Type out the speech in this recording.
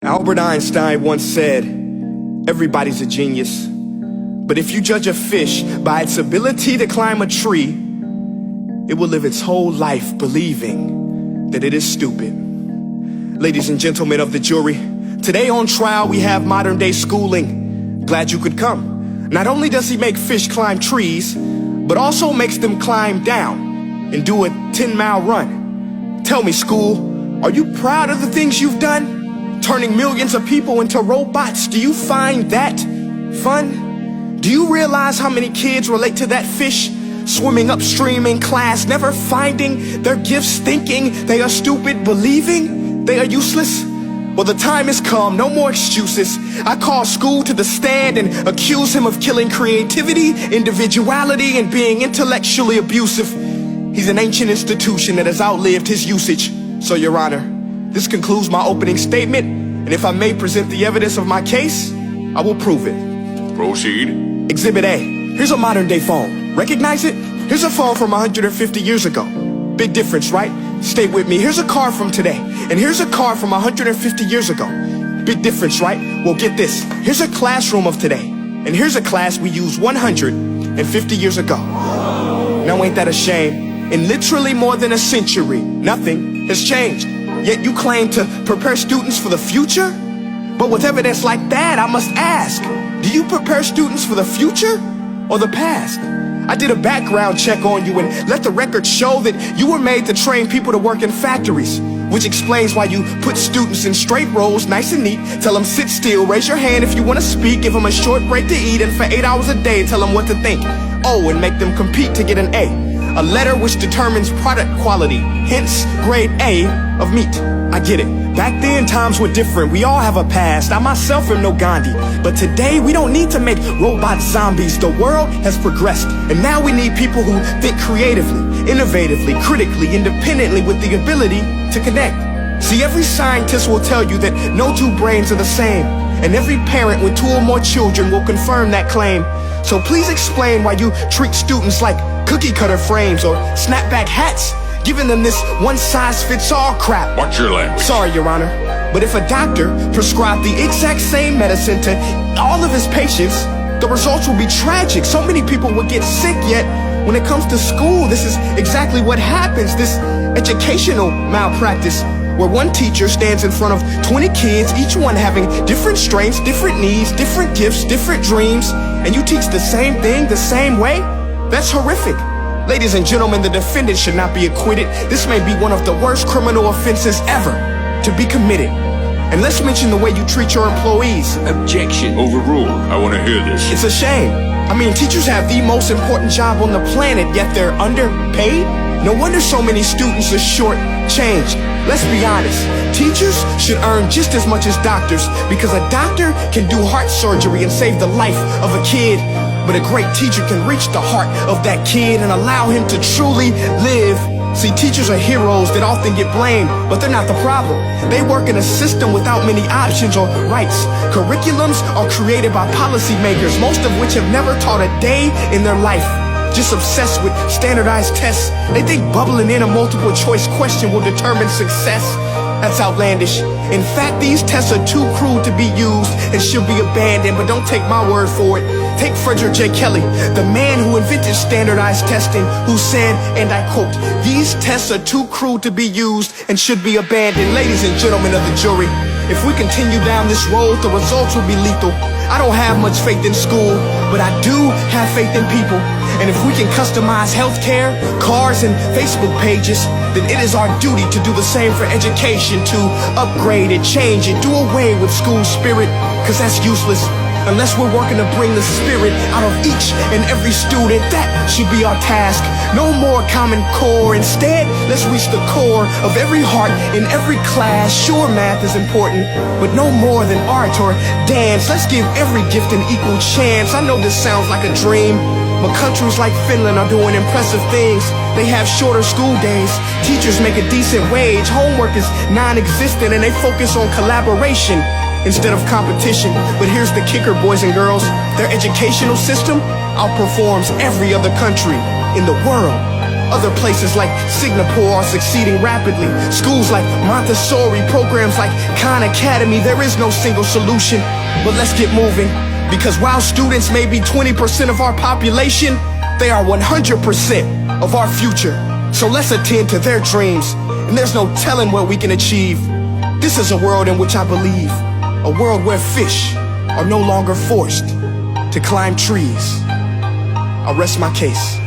Albert Einstein once said, everybody's a genius, but if you judge a fish by its ability to climb a tree, it will live its whole life believing that it is stupid. Ladies and gentlemen of the jury, today on trial we have modern day schooling. Glad you could come. Not only does he make fish climb trees, but also makes them climb down and do a 10-mile run. Tell me, school, are you proud of the things you've done? Turning millions of people into robots, do you find that fun? Do you realize how many kids relate to that fish swimming upstream in class, never finding their gifts, thinking they are stupid, believing they are useless? Well, the time has come, no more excuses. I call school to the stand and accuse him of killing creativity, individuality, and being intellectually abusive. He's an ancient institution that has outlived his usage. So, Your Honor, this concludes my opening statement, and if I may present the evidence of my case, I will prove it. Proceed. Exhibit A. Here's a modern day phone. Recognize it? Here's a phone from 150 years ago. Big difference, right? Stay with me. Here's a car from today, and here's a car from 150 years ago. Big difference, right? Well, get this. Here's a classroom of today, and here's a class we used 150 years ago. Now ain't that a shame? In literally more than a century, nothing has changed. Yet you claim to prepare students for the future? But with evidence like that, I must ask, do you prepare students for the future or the past? I did a background check on you and let the record show that you were made to train people to work in factories, which explains why you put students in straight rows, nice and neat, tell them sit still, raise your hand if you want to speak, give them a short break to eat, and for 8 hours a day tell them what to think. Oh, and make them compete to get an A letter which determines product quality, hence grade A of meat. I get it. Back then, times were different. We all have a past. I myself am no Gandhi. But today, we don't need to make robot zombies. The world has progressed. And now we need people who think creatively, innovatively, critically, independently, with the ability to connect. See, every scientist will tell you that no two brains are the same. And every parent with 2 or more children will confirm that claim. So please explain why you treat students like cookie cutter frames or snapback hats, giving them this one-size-fits-all crap. Watch your language. Sorry, Your Honor, but if a doctor prescribed the exact same medicine to all of his patients, the results will be tragic. So many people will get sick, yet when it comes to school, this is exactly what happens. This educational malpractice, where one teacher stands in front of 20 kids, each one having different strengths, different needs, different gifts, different dreams, and you teach the same thing the same way? That's horrific. Ladies and gentlemen, the defendant should not be acquitted. This may be one of the worst criminal offenses ever to be committed. And let's mention the way you treat your employees. Objection. Overruled. I want to hear this. It's a shame. I mean, teachers have the most important job on the planet, yet they're underpaid? No wonder so many students are short-changed. Let's be honest, teachers should earn just as much as doctors, because a doctor can do heart surgery and save the life of a kid, but a great teacher can reach the heart of that kid and allow him to truly live. See, teachers are heroes that often get blamed, but they're not the problem. They work in a system without many options or rights. Curriculums are created by policymakers, most of which have never taught a day in their life. Just obsessed with standardized tests. They think bubbling in a multiple choice question will determine success. That's outlandish. In fact, these tests are too crude to be used and should be abandoned, but don't take my word for it. Take Frederick J. Kelly, the man who invented standardized testing, who said, and I quote, "These tests are too crude to be used and should be abandoned." Ladies and gentlemen of the jury, if we continue down this road, the results will be lethal. I don't have much faith in school, but I do have faith in people. And if we can customize healthcare, cars, and Facebook pages, then it is our duty to do the same for education, to upgrade it, change it, do away with school spirit, because that's useless. Unless we're working to bring the spirit out of each and every student, that should be our task. No more Common Core. Instead, let's reach the core of every heart in every class. Sure, math is important, but no more than art or dance. Let's give every gift an equal chance. I know this sounds like a dream, but countries like Finland are doing impressive things. They have shorter school days, teachers make a decent wage, homework is non-existent, and they focus on collaboration instead of competition. But here's the kicker, boys and girls. Their educational system outperforms every other country in the world. Other places like Singapore are succeeding rapidly. Schools like Montessori, programs like Khan Academy, there is no single solution. But let's get moving, because while students may be 20% of our population, they are 100% of our future. So let's attend to their dreams, and there's no telling what we can achieve. This is a world in which I believe, a world where fish are no longer forced to climb trees. I'll rest my case.